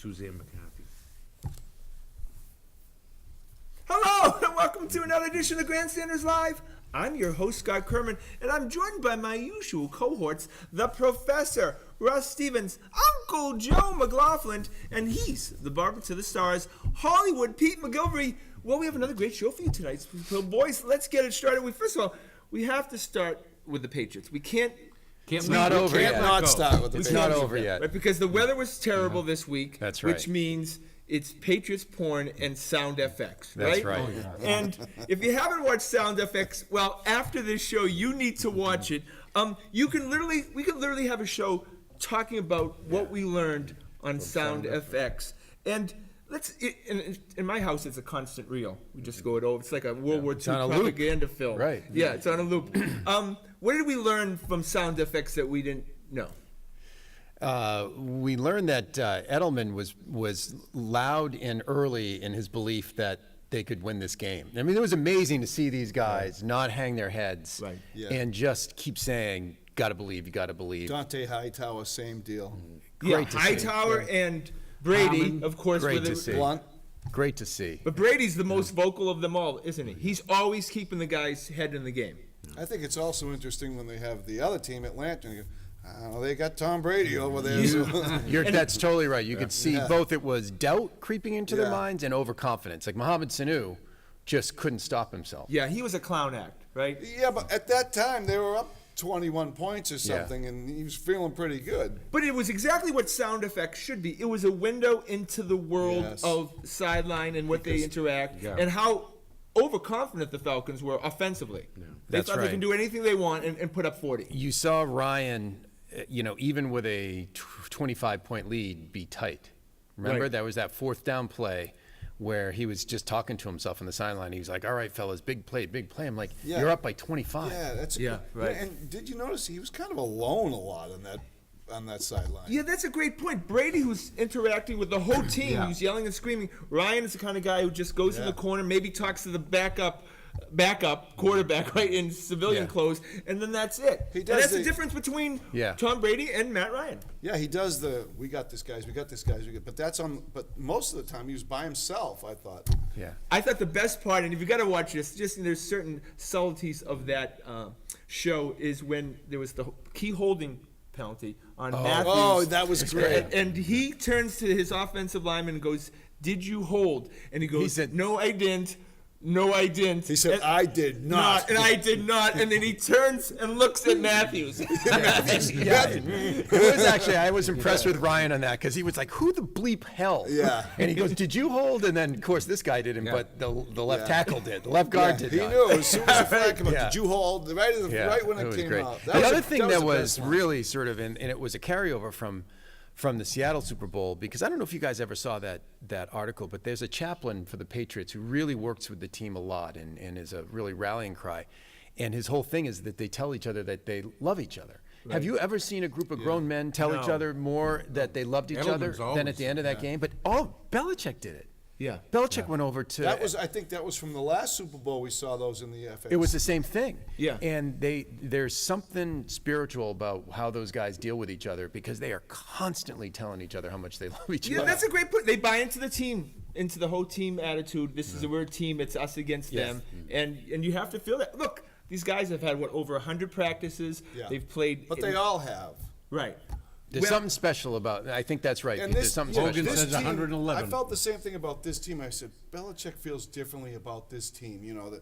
Suzanne McCarthy. Hello, and welcome to another edition of Grandstanders Live. I'm your host, Scott Kerman, and I'm joined by my usual cohorts, the Professor, Russ Stevens, Uncle Joe McLaughlin, and he's the barber to the stars, Hollywood Pete McGilvery. Well, we have another great show for you tonight. So, boys, let's get it started. First of all, we have to start with the Patriots. We can't. It's not over yet. It's not over yet. Right, because the weather was terrible this week. That's right. Which means it's Patriots porn and Sound FX, right? That's right. Oh, yeah. And if you haven't watched Sound FX, well, after this show, you need to watch it. We can literally have a show talking about what we learned on Sound FX. And in my house, it's a constant reel. We just go it over. It's like a World War II propaganda film. Right. Yeah, it's on a loop. What did we learn from Sound FX that we didn't know? We learned that Edelman was loud and early in his belief that they could win this game. I mean, it was amazing to see these guys not hang their heads and just keep saying, "Gotta believe, you gotta believe." Dante Hightower, same deal. Great to Hightower see. And Brady, of course, great to see. Blunt. Great to see. But Brady's the most vocal of them all, isn't he? He's always keeping the guy's head in the game. I think it's also interesting when they have the other team, Atlanta, and you go, they got Tom Brady over there. That's totally right. You could see both it was doubt creeping into their minds and overconfidence. Like Mohamed Sanu just couldn't stop himself. Yeah, he was a clown act, right? Yeah, but at that time, they were up 21 points or something, and he was feeling pretty good. But it was exactly what Sound Effects should be. It was a window into the world of sideline and what they interact and how overconfident the Falcons were offensively. Yeah. They thought they can do anything they want and put up 40. You saw Ryan, even with a 25-point lead, be tight. Remember, that was that fourth down play where he was just talking to himself on the sideline. He was like, "All right, fellas, big play, big play." I'm like, "You're up by 25." Yeah, that's right. And did you notice he was kind of alone a lot on that sideline? Yeah, that's a great point. Brady, who's interacting with the whole team, who's yelling and screaming. Ryan is the kind of guy who just goes in the corner, maybe talks to the backup quarterback, right, in civilian clothes, and then that's it. And that's the difference between Tom Brady and Matt Ryan. Yeah, he does we got this guys, but most of the time he was by himself, I thought. Yeah. I thought the best part, and if you got to watch this, there's certain subtleties of that show, is when there was the key holding penalty on Matthews. Oh, that was great. And he turns to his offensive lineman and goes, "Did you hold?" And he goes, "No, I didn't. No, I didn't." He said, "I did not." And I did not. And then he turns and looks at Matthews. It was actually, I was impressed with Ryan on that because he was like, "Who the bleep hell?" Yeah. And he goes, "Did you hold?" And then, of course, this guy didn't, but the left tackle did. The left guard did. He knew as soon as the flag came up. Did you hold? Right when it came great. out. The other thing that was really sort of, and it was a carryover from the Seattle Super Bowl, because I don't know if you guys ever saw that article, but there's a chaplain for the Patriots who really works with the team a lot and is a really rallying cry. And his whole thing is that they tell each other that they love each other. Right. Have you ever seen a group of grown men tell each other more that they loved each other than at the end of that game? But Belichick did it. Yeah. Belichick went over to... I think that was from the last Super Bowl we saw those in the FX. It was the same thing. Yeah. And there's something spiritual about how those guys deal with each other because they are constantly telling each other how much they love each other. Yeah, that's a great point. They buy into the team, into the whole team attitude. This is we're a team. It's us against them. And you have to feel that. Look, these guys have had, over 100 practices. Yeah. They've played. But they all have. Right. There's something special about it. I think that's right. And There's something special. Hogan says 111. I felt the same thing about this team. I said, Belichick feels differently about this team. That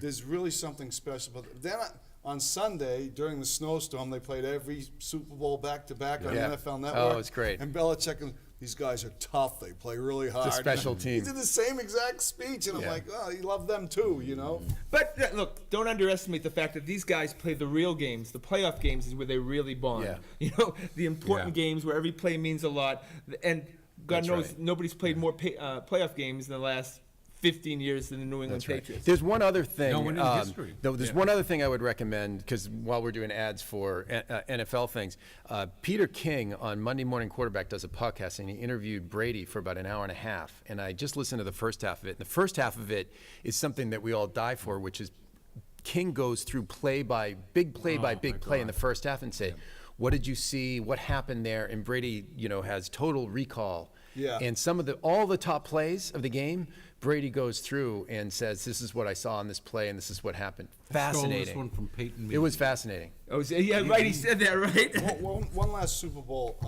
there's really something special. But then on Sunday, during the snowstorm, they played every Super Bowl back-to-back on NFL Network. Oh, it's great. And Belichick, these guys are tough. They play really hard. It's a special team. He did the same exact speech, and I'm like, oh, he loved them too, But look, don't underestimate the fact that these guys play the real games. The playoff games is where they really bond. Yeah. The important games where every play means a lot. And God knows nobody's played more playoff games in the last 15 years than the New England Patriots. There's one other thing. No one in history. There's one other thing I would recommend, because while we're doing ads for NFL things, Peter King on Monday Morning Quarterback does a podcast, and he interviewed Brady for about an hour and a half. And I just listened to the first half of it. And the first half of it is something that we all die for, which is King goes through play by big play in the first half and say, what did you see? What happened there? And Brady, has total recall. Yeah. And all the top plays of the game, Brady goes through and says, "This is what I saw on this play, and this is what happened." Stole Fascinating. this one from Peyton. It was fascinating. Oh, yeah, right. He said that, right? One last Super Bowl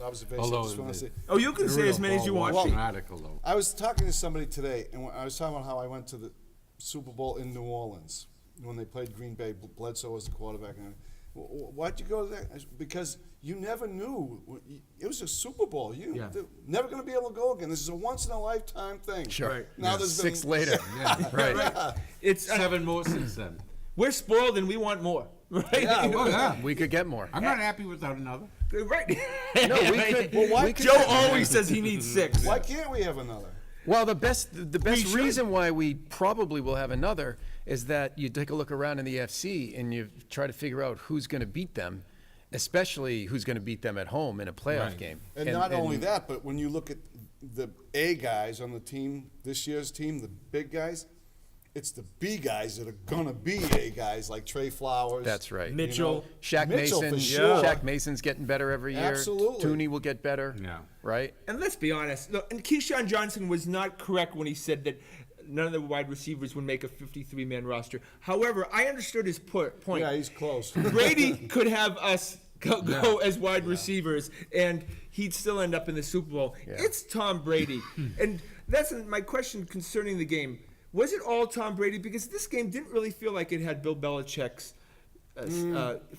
observation. I Although just wanna say. Oh, you can say as many as you want. Watching article though. I was talking to somebody today, and I was talking about how I went to the Super Bowl in New Orleans when they played Green Bay. Bledsoe was the quarterback. And why'd you go to that? Because you never knew. It was a Super Bowl. They're never going to be able to go again. This is a once-in-a-lifetime thing. Sure. Right. Now there's been 6 later. Right. Yeah. It's 7 more since then. we're spoiled and we want more, right? Yeah, Oh yeah. We could get more. I'm not happy without another. Right. No, we could. Well, why we could Joe get more. always says he needs 6. Why can't we have another? Well, the best should. reason why we probably will have another is that you take a look around in the FC and you try to figure out who's going to beat them, especially who's going to beat them at home in a playoff Right. game. And not only that, but when you look at the A guys on the team, this year's team, the big guys, it's the B guys that are gonna be A guys like Trey Flowers. That's right. Mitchell. Shaq Mitchell, Mason. for sure. Shaq Mason's getting better every year. Absolutely. Tooney will get better. Yeah. Right. And let's be honest, look, and Keyshawn Johnson was not correct when he said that none of the wide receivers would make a 53-man roster. However, I understood his point. Yeah, he's close. Brady could have us go as wide receivers, and he'd still end up in the Super Bowl. Yeah. It's Tom Brady. And that's my question concerning the game. Was it all Tom Brady? Because this game didn't really feel like it had Bill Belichick's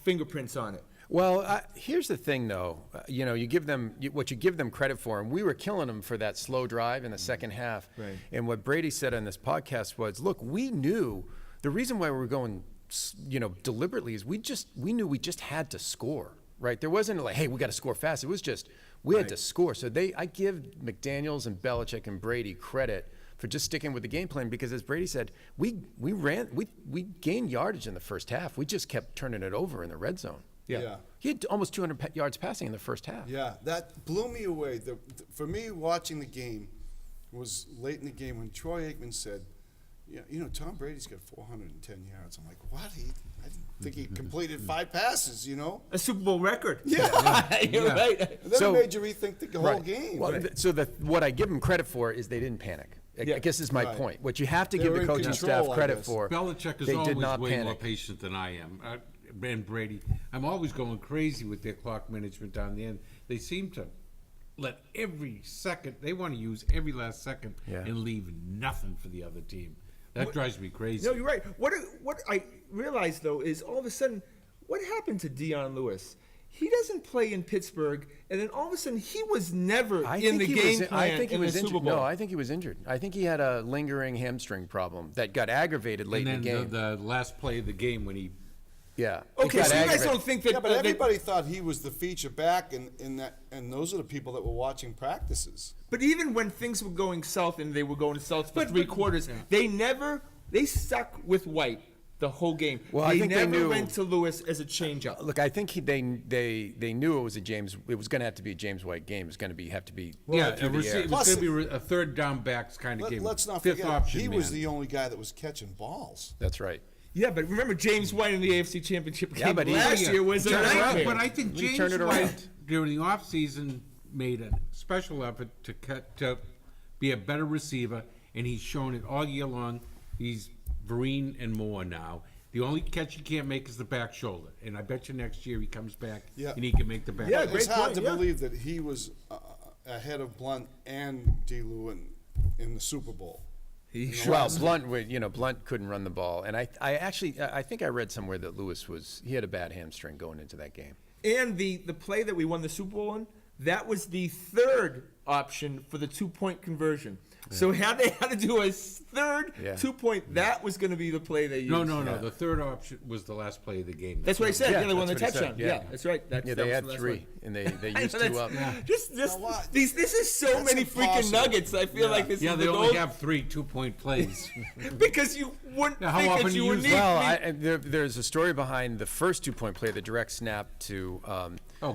fingerprints on it. Well, here's the thing, though. You give them what you give them credit for, and we were killing them for that slow drive in the second half. Right. And what Brady said on this podcast was, "Look, we knew the reason why we were going, deliberately is we knew we just had to score, right? There wasn't like, hey, we got to score fast. It was just we had to score. So I give McDaniels and Belichick and Brady credit for just sticking with the game plan because, as Brady said, we gained yardage in the first half. We just kept turning it over in the red zone. Yeah. He had almost 200 yards passing in the first half. Yeah, that blew me away. For me, watching the game was late in the game when Troy Aikman said, Tom Brady's got 410 yards. I'm like, what? I didn't think he completed 5 passes, A Super Bowl record. Yeah. You're right. And then So- it made you rethink the whole game. Well, what I give them credit for is they didn't panic. I Yeah. guess is my Right. point. What you have to They give were the in coaching control, staff I credit guess. for, Belichick is they always did not way more panic. patient than I am. And Brady, I'm always going crazy with their clock management down the end. They seem to let every second, they want to use every last second Yeah. and leave nothing for the other team. That drives me crazy. No, you're right. What I realized, though, is all of a sudden, what happened to Deion Lewis? He doesn't play in Pittsburgh, and then all of a sudden, he was never in the game plan in the Super Bowl. No, I think he was injured. I think he had a lingering hamstring problem that got aggravated late and in then the game. the last play of the game when he Yeah. It Okay, got so you guys aggravated. don't think that... Yeah, but that- everybody thought he was the feature back, and those are the people that were watching practices. But even when things were going south, and they were going south for 3 quarters, they stuck with White the whole game. Well, I they think they never knew- went to Lewis as a changeup. Look, I think they knew it was going to have to be a James White game. It was going to have to be through the air. it was Plus- going to be a third down backs kind of game. Let's not Fifth forget, option he man. was the only guy that was catching balls. That's right. Yeah, but remember, James White in the AFC Championship game but he- last year was a But nightmare. I think He James turned it White around. during the offseason made a special effort to be a better receiver, and he's shown it all year long. He's Vereen and more now. The only catch he can't make is the back shoulder, and I bet you next year he comes back Yeah. and he can make the back. Yeah, shoulder. It's great hard point, to yeah. believe that he was ahead of Blunt and D. Lewin in the Super Bowl. Well, Blunt couldn't run the ball, and I think I read somewhere that Lewis he had a bad hamstring going into that game. And the play that we won the Super Bowl on, that was the third option for the 2-point conversion. So had they had to do a third Yeah. 2-point, that was going to be the play they used. No. The third option was the last play of the game. That's what I said. Yeah, Yeah, they won the that's what he touchdown. said, Yeah. yeah. That's right. Yeah, that they was had the last 3, one. and they I used know, 2 that's- up. Just You know what? this is so That's many freaking impossible. nuggets. I feel like this Yeah, is they the only gold. have 3 2-point plays. Because you wouldn't Now, how think often that you you would use need that? Well, there's a story behind the first 2-point play, the direct snap to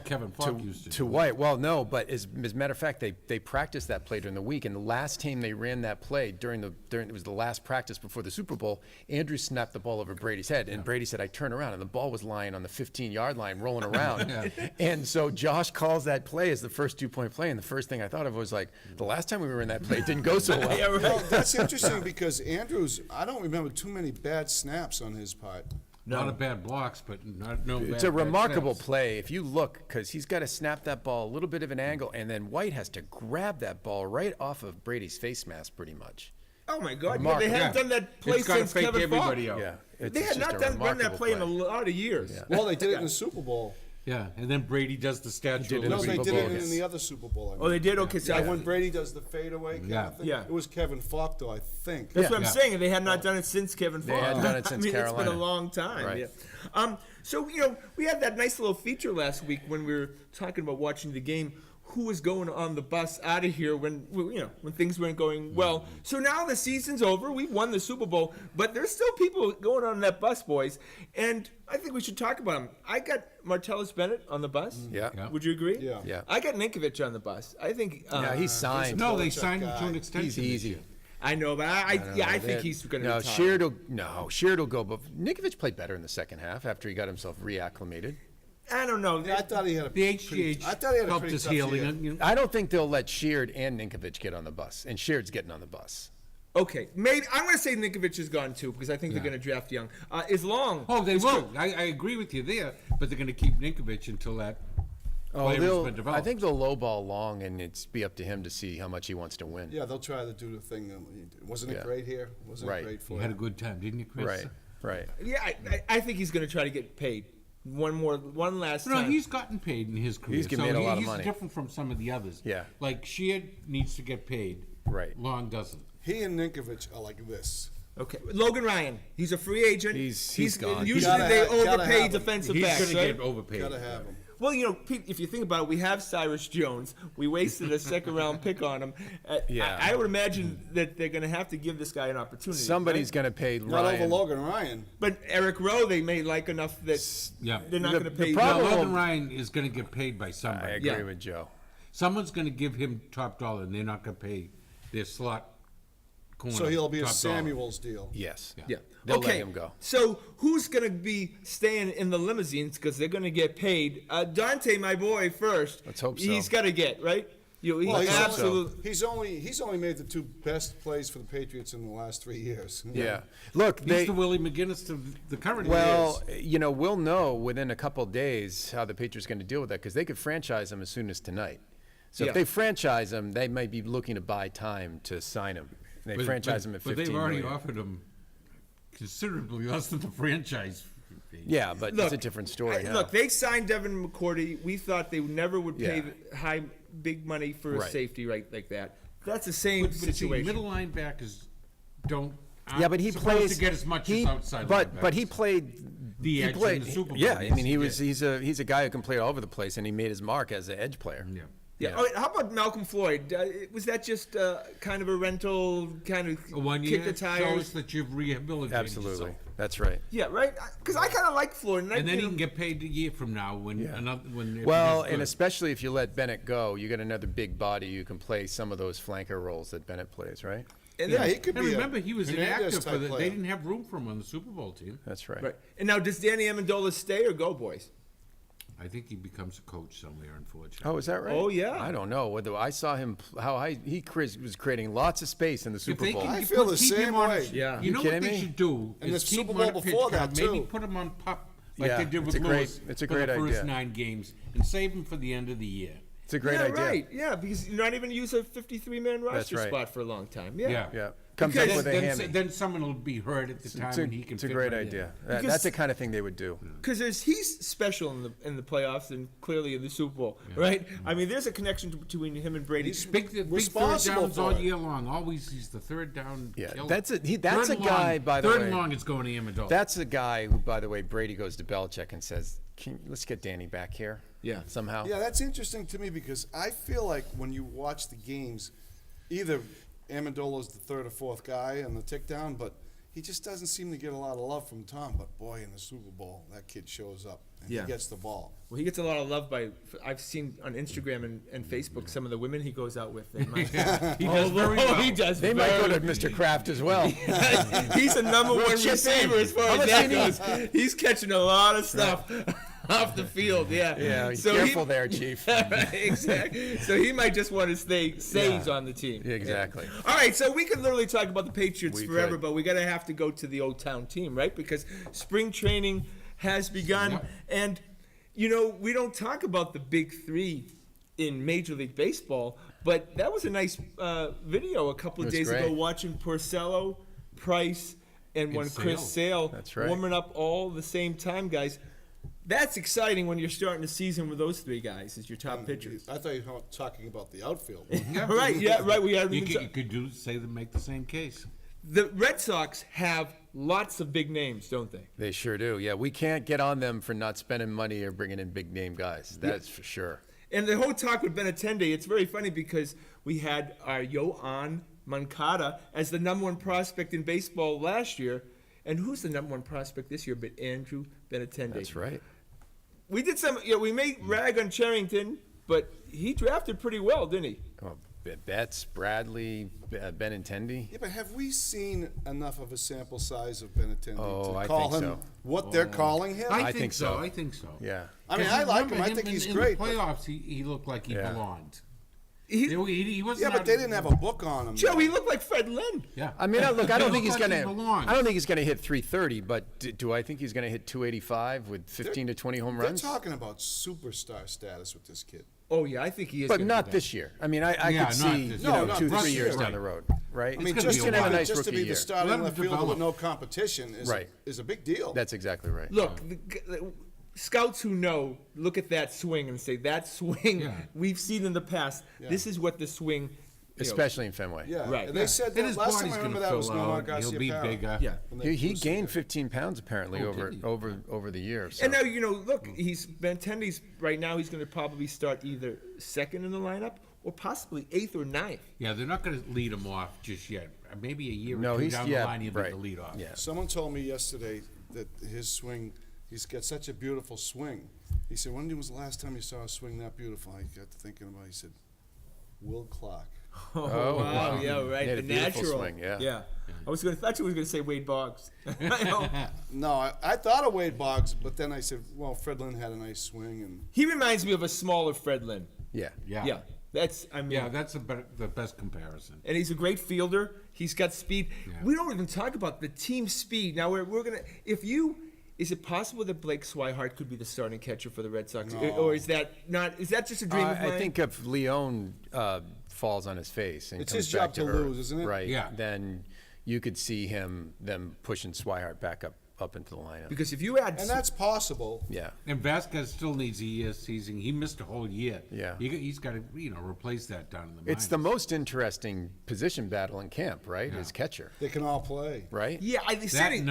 Kevin Falk used to White. Well, no, but as a matter of fact, they they practiced that play during the week, and the last time they ran that play during it was the last practice before the Super Bowl. Andrew snapped the ball over Brady's head, and Brady said, "I turned around, and the ball was lying on the 15-yard line, rolling around." And so Josh calls that play as the first 2-point play, and the first thing I thought of was like, the last time we were in that play, it didn't go so well. Yeah, right. Well, that's interesting because Andrews, I don't remember too many bad snaps on his part. Not a bad blocks, but no It's bad a remarkable snaps. play. If you look, because he's got to snap that ball a little bit of an angle, and then White has to grab that ball right off of Brady's face mask, pretty much. Oh my God! Remarkable. They haven't done that play It's gotta since fake Kevin everybody Falk. out. Yeah, it's They had just not a done run that remarkable play in a lot of years. Yeah. Well, they did it in the Super Bowl. Yeah, and then Brady does the statue. did it of No, in the they liberty. Super did Bowl, it in yes. the other Super Bowl. I mean. Oh, they did. Okay, so Yeah, when Brady does the fadeaway kind Yeah. of thing. Yeah. It was Kevin Falk, though, I think. That's what I'm Yeah. saying. And they had not done it since Kevin Falk. hadn't done it since I mean, it's Carolina. been a long time. Right. Yeah. So we had that nice little feature last week when we were talking about watching the game. Who was going on the bus out of here when things weren't going well? So now the season's over. We've won the Super Bowl, but there's still people going on that bus, boys. And I think we should talk about them. I got Martellus Bennett on the bus. Yeah. Yeah. Would you agree? Yeah. Yeah. I got Ninkovich on the bus. I think. Yeah, he's signed. No, they Belichick signed him to an guy. extension. He's this easy. year. I know, but I think he's going to No, retire. Sheard will go, but Nikovich played better in the second half after he got himself reacclimated. I don't know. Yeah, I thought he had a The pretty- HGH I thought he had a helped pretty his tough healing. year. And, you know, I don't think they'll let Sheard and Ninkovich get on the bus, and Sheard's getting on the bus. Okay, maybe I'm going to say Ninkovich is gone too because I think they're going to draft young. Is Long? oh, they is will. good. I agree with you there, but they're going to keep Ninkovich until that player has been developed. I think they'll lowball Long, and it's be up to him to see how much he wants to win. Yeah, they'll try to do the thing. Wasn't it Yeah. great here? Wasn't Right. it great for you had a him? good time, didn't you, Chris? Right, right. Yeah, I think he's going to try to get paid one last No, time. he's gotten paid in his career. He's made a lot of he's money. different from some of the others. Yeah. Like Sheard needs to get paid. Right. Long doesn't. He and Ninkovich are like this. Okay, Logan Ryan. He's a free agent. He's gone. Usually Gotta they have- gotta overpay have him. defensive He's backs, going to right? get overpaid. Gotta have him. Well, Pete, if you think about it, we have Cyrus Jones. We wasted a second-round pick on him. Yeah. I would imagine that they're going to have to give this guy an opportunity. Somebody's right? going to pay Not Ryan. over Logan Ryan. But Eric Rowe, they may like enough that Yeah. they're not The- going to the pay. problem- Well, Well, Logan Ryan is going to get paid by I somebody. agree Yeah. with Joe. Someone's going to give him top dollar, and they're not going to pay their slot corner. So he'll be a top dollar. Samuels deal. Yes. Yeah. They'll okay. let him go. So who's going to be staying in the limousines because they're going to get paid? Dante, my boy, first. Let's hope so. He's got to get right. Well, He's he's absolutely. He's only made the two best plays for the Patriots in the last 3 years. Yeah. Look, He's they. the Willie McGinnis to the current Well, years. we'll know within a couple of days how the Patriots are going to deal with that because they could franchise him as soon as tonight. So Yeah. if they franchise him, they might be looking to buy time to sign him. They franchise him at $15 But they've already million. offered him considerably less than the franchise fee. Yeah, but Look, it's a different story. now. Look, they signed Devin McCourty. We thought they never would pay Yeah. big money for a Right. safety right like that. That's the same But see, situation. middle linebackers aren't Yeah, but he supposed plays to get as much he, as outside but he linebackers. played The he edge in played, the Super Bowl, Yeah, I mean yes, he he's a guy who can play all over the place, and he made his mark as an edge player. Yeah. Yeah. Yeah. Oh, how about Malcolm Floyd? Was that just kind of a rental, kind of One kick year the tires? shows that you've rehabilitated Absolutely, yourself. that's right. Yeah, right. Because I kind of like Floyd, and, And then he can get paid a year from now when Yeah. if Well, he's and good. especially if you let Bennett go, you get another big body. You can play some of those flanker roles that Bennett plays, right? and Yeah, then, he could And be remember, a he was Hernandez inactive for type the. player. They didn't have room for him on the Super Bowl team. That's right. right. And now, does Danny Amendola stay or go, boys? I think he becomes a coach somewhere, unfortunately. Oh, is that right? Oh, yeah. I don't know whether I saw him was creating lots of space in the If Super they Bowl. can I feel the keep him same on way. his- Yeah. You You know what kidding they me? should do And is the keep Super him on Bowl a pitch before count. that, Maybe too. put him on pup like Yeah, they did it's with a great- Lewis it's a for great the first idea. 9 games and save him for the end of the year. It's a great yeah, idea. right. Yeah, because you're not even use a 53-man roster right. spot for a long time. Yeah. Yeah. Yeah, comes Because up with a then, hammy. then someone will be hurt at the time, It's a, and he can. it's a fit great right in. idea. Because- That's the kind of thing they would do. Because he's special in the playoffs and clearly in the Super Bowl, right? I mean, there's a connection between him and Brady. Big third Responsible downs for all it. year long. Always he's the third down Yeah, killer. that's a Third and guy, long- by the third way. and long is going to Amendola. That's a guy who, by the way, Brady goes to Belichick and says, let's get Danny back here. Yeah. Somehow. Yeah, that's interesting to me because I feel like when you watch the games, either Amendola's the third or fourth guy on the tick down, but he just doesn't seem to get a lot of love from Tom. But boy, in the Super Bowl, that kid shows up and Yeah. he gets the ball. Well, he gets a lot of love I've seen on Instagram and Facebook some of the women he goes out with. They might, He does very well. He does They might go very to Mr. Kraft as well. He's the number one chip receiver in. as far How as much that do you goes. He's catching a lot of stuff off the field. Yeah. Yeah, So careful there, Chief. Right, exactly. So he might just want to say he's on the team. Exactly. All right, so we could literally talk about the Patriots We forever, could. but we gotta have to go to the Old Town team, right? Because spring training has begun, Yep. and you know we don't talk about the big three in Major League Baseball, but that was a nice video a couple of It was days ago great. watching Porcello, Price, and one Chris Sale That's right. warming up all the same time, guys. That's exciting when you're starting the season with those three guys as your top pitchers. I thought you were talking about the outfield. Right, yeah, right. We haven't You even could, say them make the same case. The Red Sox have lots of big names, don't they? They sure do. Yeah, we can't get on them for not spending money or bringing in big name guys. That's for sure. And the whole talk with Benintendi, it's very funny because we had our Yoan Moncada as the number one prospect in baseball last year. And who's the number one prospect this year but Andrew Benintendi? That's right. We did we made rag on Charrington, but he drafted pretty well, didn't he? Well, Betts, Bradley, Benintendi. Yeah, but have we seen enough of a sample size of Benintendi Oh, to I call think him so. what they're calling him? I think so. I think so. Yeah. I mean, 'Cause I like him. remember I think he's in great. the but- playoffs, he looked like he Yeah. belonged. He He wasn't Yeah, but out- they didn't have a book on him. Joe, he looked like Fred Lynn. Yeah. I mean, look, I don't He think he's looked like gonna. he belongs. I don't think he's gonna hit 330, but do I think he's gonna hit 285 with 15 to 20 home They're runs? talking about superstar status with this kid. Oh yeah, I think he is. But gonna not do that. this year. I mean, I Yeah, could not see this you year. know No, 2-3 not this years year. down the road, right? I mean, gonna just be to, a while. just to be year. the starting Let him left fielder with develop. no competition is, Right. is a big deal. That's exactly right. Look, the scouts who know look at that swing and say that swing Yeah. we've seen in the past. Yeah. This is what the swing. Especially in Fenway. yeah, Right. And they said And that his last time body's I gonna remember that was fill Nomar out. Garcia He'll be Parra. bigger. Yeah. When they He first gained did. 15 pounds apparently Oh, over did he? over the year. So. And now look, he's Benintendi's right now. He's going to probably start either second in the lineup or possibly 8th or 9th. Yeah, they're not going to lead him off just yet. Maybe a year No, or two he's down yeah, the line, he'll right. be the lead off. Yeah. Someone told me yesterday that his swing, he's got such a beautiful swing. He said, when was the last time you saw a swing that beautiful? I got to thinking about it. He said, Will Clark. Oh, wow, wow. yeah, right. He had The a beautiful natural swing, yeah. yeah. Thought you were going to say Wade Boggs. I know. No, I thought of Wade Boggs, but then I said, well, Fred Lynn had a nice swing. And He reminds me of a smaller Fred Lynn. Yeah. Yeah. Yeah, that's The best comparison. and he's a great fielder. He's got speed. Yeah. We don't even talk about the team speed. Now we're gonna. Is it possible that Blake Swihart could be the starting catcher for the Red Sox, No. or is that not? Is that just a dream of mine? I think if Leon falls on his face and It's comes his back job to earth, lose, isn't it? Right. Yeah. Then you could see them pushing Swihart back up into the lineup. Because if you add, and that's possible. Yeah. And Vasquez still needs a year season. He missed a whole year. Yeah. He's got to replace that down in the It's the most interesting position battle in camp, right? Is catcher, They can all play. right? yeah, I that said and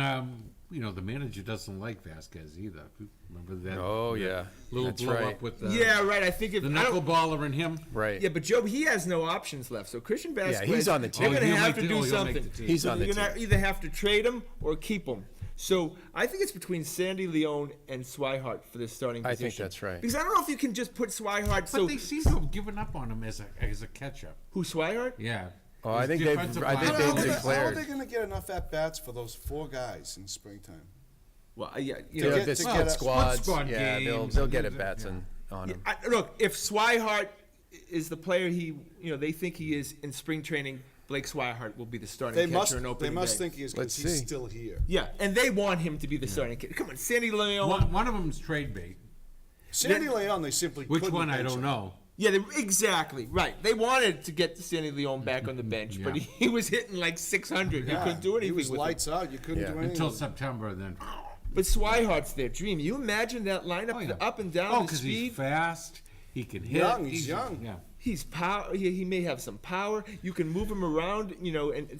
the manager doesn't like Vasquez either. Remember that? Oh, that yeah. little That's blow right. up with the yeah, right. I think if the I don't- knuckleballer in him. Right. Yeah, but Joe, he has no options left. So Christian Vasquez, he's on the team. They're Oh, going to he'll have make to the- do oh, he'll make something. the team. He's So on the they're team. gonna either have to trade him or keep him. So I think it's between Sandy Leon and Swihart for the starting I position. think that's right. Because I don't know if you can just put Swihart. But So they seem to have given up on him as a catcher. who Swihart? Yeah. Oh, I His think they've- defensive I think line- they've How are declared- they going to get enough at bats for those 4 guys in springtime? Well, yeah, you They'll know, get- get to split get a- squads. split Yeah, games they'll and get things at like bats that. on him. look, if Swihart is the player they think he is in spring training, Blake Swihart will be the starting They catcher must. in They opening must day. think he is Let's because he's see. still here. Yeah, and they want him to be the starting catcher. Come on, Sandy Leon. One of them's trade bait. Sandy Leon, they simply Which couldn't one I bench don't him. know. Yeah, exactly right. They wanted to get Sandy Leon back on the bench, but Yeah. he was hitting like 600. You couldn't do anything He was with him. lights out. You couldn't Yeah. do anything. Until with him. September, then. But Swihart's their dream. You imagine that lineup, Oh, yeah. the up and down, Oh, the because speed. he's fast. He can hit. Young, he's young. Yeah. He's power. He may have some power. You can move him around, and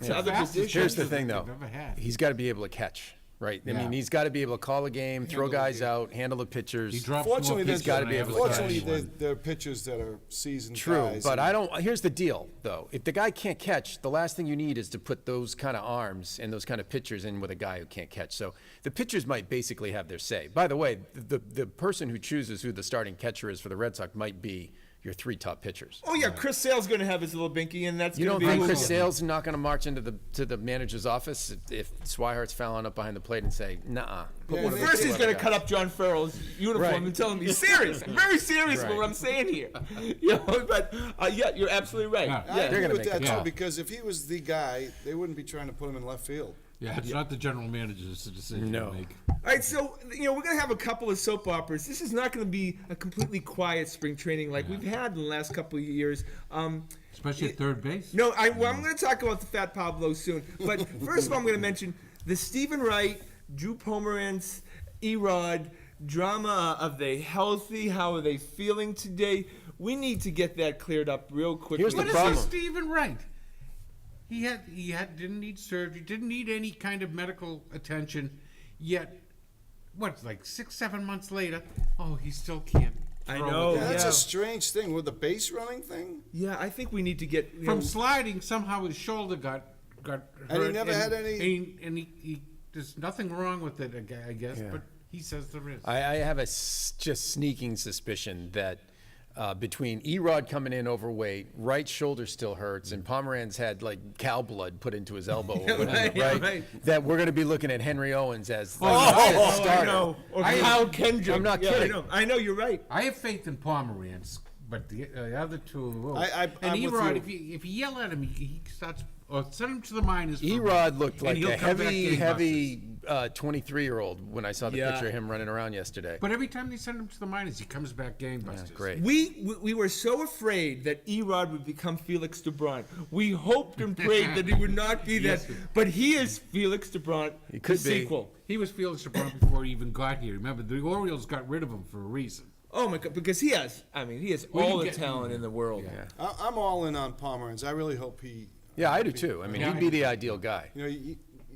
to other Fastest positions. Here's the pitcher thing, that though. they've ever had. He's got to be able to catch. right? I Yeah. mean, he's got to be able to call a game, throw guys out, handle the pitchers. He drops Fortunately, more there's pitches gotta than be I able ever to saw catch. Fortunately, anyone. there are pitchers that are seasoned True, guys. but and- I don't. Here's the deal, though. If the guy can't catch, the last thing you need is to put those kind of arms and those kind of pitchers in with a guy who can't catch. So the pitchers might basically have their say. By the way, the person who chooses who the starting catcher is for the Red Sox might be your 3 top pitchers. Oh yeah, Chris Sale's going to have his little binky, and that's You going don't to be think who- Chris Sale's not going to march into the manager's office if Swihart's fouling up behind the plate and say, "Nah"? Put Yeah, one of First, these he's other going to guys. cut up John Farrell's uniform Right. and tell him he's serious. I'm very serious with Right. what I'm saying here. You know, but yeah, you're absolutely right. Yeah. Yeah. I agree gonna with make that it. too, Yeah. because if he was the guy, they wouldn't be trying to put him in left field. Yeah, it's not the general manager's decision No. to make. All right, so we're gonna have a couple of soap operas. This is not gonna be a completely quiet spring training like we've had in the last couple of years. Especially at third base. No, I'm going to talk about the Fat Pablo soon. But first of all, I'm going to mention the Stephen Wright, Drew Pomerantz, Erod drama of they healthy? How are they feeling today? We need to get that cleared up real quickly. Here's the What is problem. this Stephen Wright? He didn't need surgery, didn't need any kind of medical attention, yet, what, like 6-7 months later, oh, he still can't. I throw know. it. Yeah, that's yeah. a strange thing with the base running thing. Yeah, I think we need to get From sliding, somehow his shoulder got hurt. And he never had any- And he there's nothing wrong with it, I guess, Yeah. but he says there is. I have a just sneaking suspicion that between Erod coming in overweight, right shoulder still hurts, and Pomeranz had like cow blood put into his elbow, or whatever, right, right. That we're going to be looking at Henry Owens as the I starter. know. Or I- Kyle Kendrick. I'm not Yeah, kidding. I know. You're right. I have faith in Pomeranz, but the other two. Oh. I'm and with Erod, you. if you yell at him, he starts. Or send him to the minors. for- Erod looked and like he'll a come back heavy gangbusters. 23-year-old when I saw the Yeah. picture of him running around yesterday. But every time they send him to the minors, he comes back gangbusters. Great. We were so afraid that Erod would become Felix DeBron. We hoped and prayed that he would not be that, but he is Felix DeBron, He could the be. sequel. He was Felix DeBron before he even got here. Remember, the Orioles got rid of him for a reason. Oh my God! Because he has Well, all you the get- talent in the world. Yeah. I'm all in on Pomeranz. I really hope he. Yeah, I do too. I mean, Yeah. he'd be the ideal guy. You know,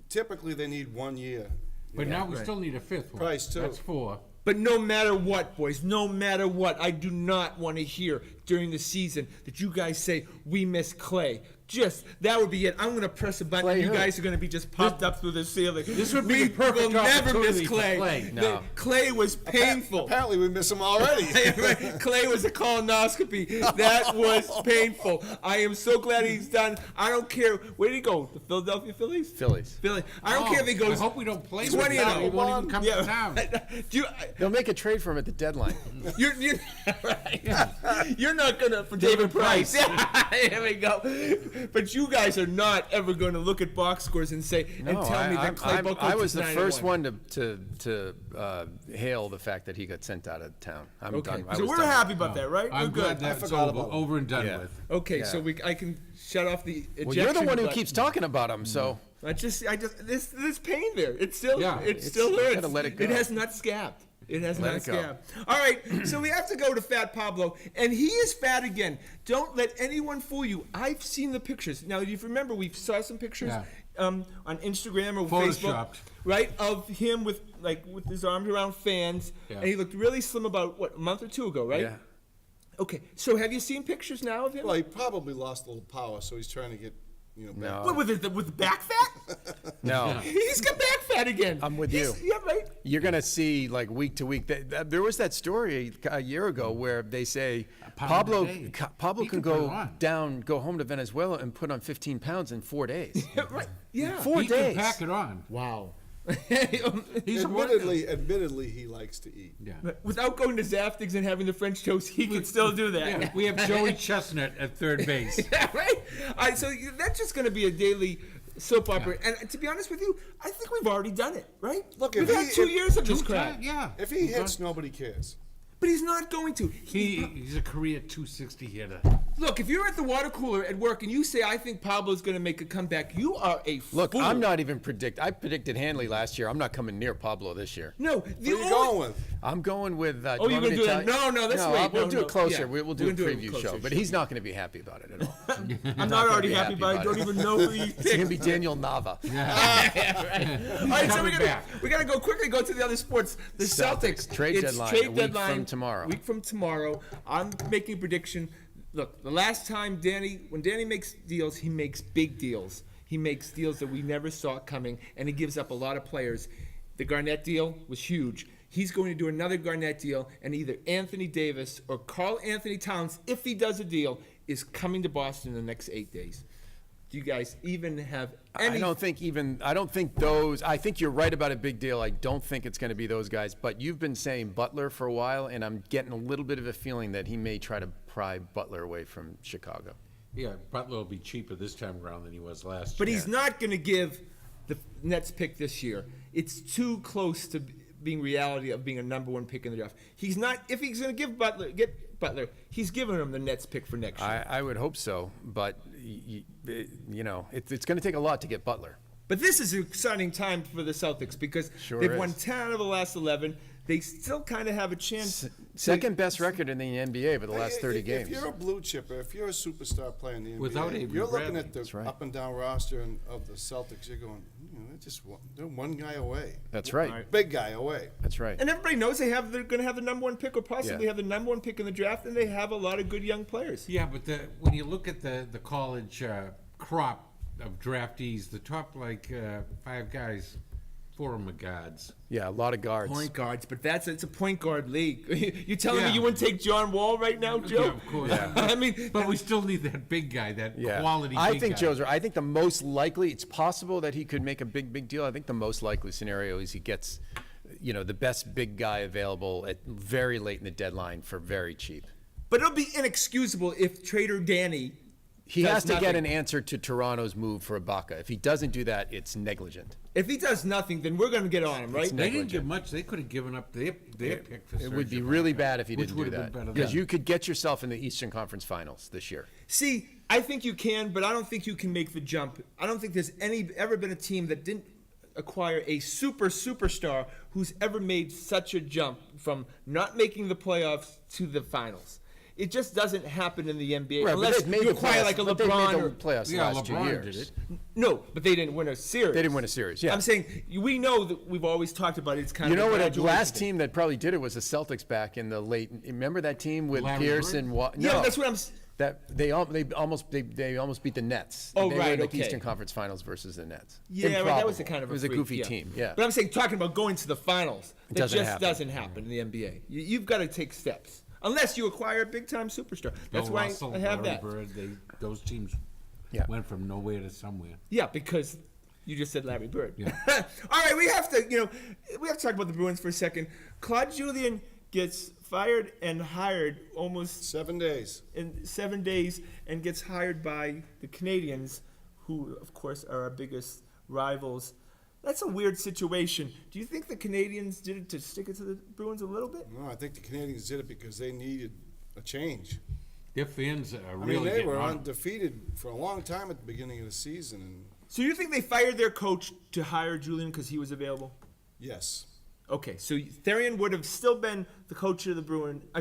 typically they need 1 year. But now we still need a fifth one. Price, too. That's 4. But no matter what, boys, no matter what, I do not want to hear during the season that you guys say we miss Clay. Just that would be it. I'm going to press a button. Clay and you who? guys are going to be just popped up through the ceiling. This would be we the perfect will never opportunity miss for Clay. Clay. No. Clay was painful. Apparently we miss him already. Clay was a colonoscopy. That was painful. I am so glad he's done. I don't care. Where did he go? The Philadelphia Phillies? Phillies. Philly. I don't care if he goes. I hope we don't play 20 with him. and He won't 0. even come Yeah. to town. Do you, They'll make a trade for him at the deadline. you're right. You're not gonna for David Price. Here we go. But you guys are not ever going to look at box scores and say and tell me that Clay Buchholz I was is the 9-1. first one to hail the fact that he got sent out of town. I'm Okay, done. I so was we're done. happy about that, right? I'm we're glad good. that's forgot over, about it. over and done Yeah. with. Okay, Yeah. so I can shut off the ejection. Well, you're the one who button. keeps talking about him, so I just there's pain there. It still Yeah, it still hurts. gotta let it go. It has not scabbed. It has Let not it go. scabbed. All right, so we have to go to Fat Pablo, and he is fat again. Don't let anyone fool you. I've seen the pictures. Now, if you remember, we saw some pictures Yeah. on Instagram or Facebook, Photoshopped. right, of him with his arms around fans, Yeah. and he looked really slim about a month or two ago, right? yeah. Okay, so have you seen pictures now of him? Well, he probably lost a little power, so he's trying to get, back. No. What, with the back fat? No. He's got back fat again. I'm with you. Yeah, right. You're going to see, like, week to week. There was that story a year ago where they say pound Pablo a day. Pablo He can can put it go on. go home to Venezuela and put on 15 pounds in 4 days. Right. Yeah. 4 He days. can pack it on. Wow. He's Admittedly, he likes to eat. Yeah. Without going to Zaftig's and having the French toast, he can still do that. Yeah, we have Joey Chestnut at third base. Yeah, right? All right, so that's just going to be a daily soap opera. And to be honest with you, I think we've already done it, right? Look, we've if had he- 2 if- years of this crap. Yeah. If he hits, nobody cares. But he's not going to. He's a career 260 hitter. Look, if you're at the water cooler at work and you say, I think Pablo's going to make a comeback, you are a fool. Look, I'm not even I predicted Hanley last year. I'm not coming near Pablo this year. No, Who are you going with? I'm going with. Oh, you're going to do it? No, let's wait. We'll do No, it closer. yeah. We'll do We're a gonna do preview a closer show. But show. he's not going to be happy about it at all. I'm not already happy, but I don't even know who he It's going to picked. be Daniel Nava. All right, so Coming back. we gotta go quickly. Go to the other sports. The Celtics Trade it's deadline, Trade a week deadline from tomorrow. Week from tomorrow. I'm making a prediction. Look, the last time when Danny makes deals, he makes big deals. He makes deals that we never saw coming, and he gives up a lot of players. The Garnett deal was huge. He's going to do another Garnett deal, and either Anthony Davis or Karl Anthony Towns, if he does a deal, is coming to Boston in the next 8 days. Do you guys even have any? I don't think those. I think you're right about a big deal. I don't think it's going to be those guys. But you've been saying Butler for a while, and I'm getting a little bit of a feeling that he may try to pry Butler away from Chicago. Yeah, Butler will be cheaper this time around than he was last But year. he's not going to give the Nets pick this year. It's too close to being reality of being a number one pick in the draft. He's not. If he's going to get Butler, he's giving him the Nets pick for next year. I would hope so, but it's going to take a lot to get Butler. But this is an exciting time for the Celtics because Sure they've is. won 10 out of the last 11. They still kind of have a chance. Second best record in the NBA for the last 30 games. If you're a blue chipper, if you're a superstar player in the NBA, Without Avery you're looking Bradley. at the That's right. up and down roster of the Celtics. You're going, they're one guy away. That's right. Big guy away. That's right. And everybody knows they're going to have the number one pick or possibly Yeah. have the number one pick in the draft, and they have a lot of good young players. Yeah, but when you look at the college crop of draftees, the top 5 guys, 4 of them are guards. Yeah, a lot of guards. Point guards, but it's a point guard league. You telling Yeah. me you wouldn't take John Wall right now, Joe? Yeah, of course. I mean, But we still need that big guy, that quality I big think guy. Joe's right. I think the most likely, it's possible that he could make a big deal. I think the most likely scenario is he gets, the best big guy available at very late in the deadline for very cheap. but it'll be inexcusable if Trader Danny. He does has to get nothing. an answer to Toronto's move for Ibaka. If he doesn't do that, it's negligent. If he does nothing, then we're going to get on him, right? It's They didn't negligent. give much. They could have given up their pick for It would be Serge really Ibaka, bad if he which didn't do would have that. been better Because than- you could get yourself in the Eastern Conference Finals this year. See, I think you can, but I don't think you can make the jump. I don't think there's ever been a team that didn't acquire a superstar who's ever made such a jump from not making the playoffs to the finals. It just doesn't happen in the NBA Right, but unless they've made you the acquire playoffs- like a but they've made LeBron the or playoffs the Yeah, last 2 LeBron years. did it. no, but they didn't win a series. They didn't win a series, yeah. I'm saying we know that we've always talked about it. It's kind You of know a what? The graduation last thing. team that probably did it was the Celtics back in the late. Remember that team with Larry Pierce Bird? and Yeah, that's what I'm. That they almost beat the Nets. Oh, they were right, in the okay. Eastern Conference Finals versus the Nets. Yeah, right, that Improbable. was a kind of a It was a freak, goofy team. Yeah. But I'm saying talking about going to the finals, that doesn't just happen. doesn't happen in the NBA. You've got to take steps unless you acquire a big time superstar. That's Bill why Russell, I have Larry that. Bird, those teams Yeah. went from nowhere to somewhere. Yeah, because you just said Larry Bird. Yeah. All right, we have to talk about the Bruins for a second. Claude Julien gets fired and hired almost 7 days. in 7 days and gets hired by the Canadians, who, of course, are our biggest rivals. That's a weird situation. Do you think the Canadians did it to stick it to the Bruins a little bit? No, I think the Canadians did it because they needed a change. Their fans are I really mean, they getting were on 'em. undefeated for a long time at the beginning of the season, and So you think they fired their coach to hire Julien because he was available? yes. Okay, so Therian would have still been the coach of the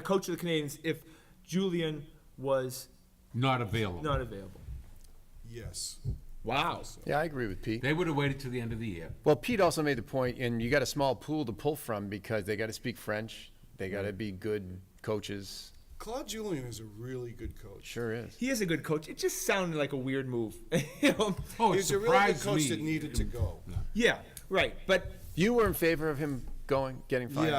coach of the Canadians if Julien was Not available. not available. Yes. Wow. Yeah, I agree with Pete. They would have waited till the end of the year. Well, Pete also made the point, and you got a small pool to pull from because they got to speak French. They got to be good coaches. Claude Julien is a really good coach. Sure is. He is a good coach. It just sounded like a weird move. You know? Oh, it He's a really good surprised coach me. that needed to go. Yeah, right. But You were in favor of him getting fired?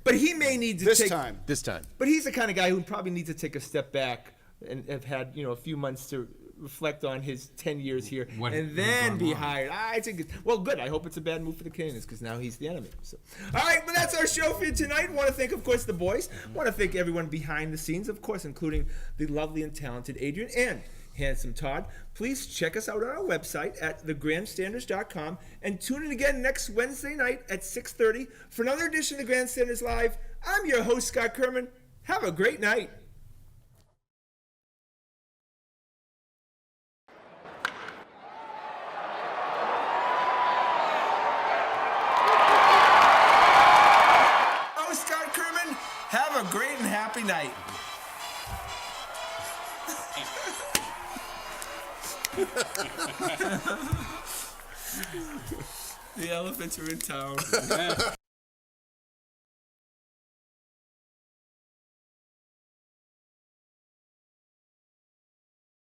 Yeah. he may need to This take time. This time. But he's the kind of guy who probably needs to take a step back and have had a few months to reflect on his 10 years here What and has then gone be wrong. hired. I think well, good. I hope it's a bad move for the Canadians because now he's the enemy. So, all right, but that's our show for you tonight. Want to thank, of course, the boys. Want to thank everyone behind the scenes, of course, including the lovely and talented Adrian and handsome Todd. Please check us out on our website at thegrandstanders.com and tune in again next Wednesday night at 6:30 for another edition of Grandstanders Live. I'm your host, Scott Kerman. Have a great night. Oh, Scott night. The elephants are in town.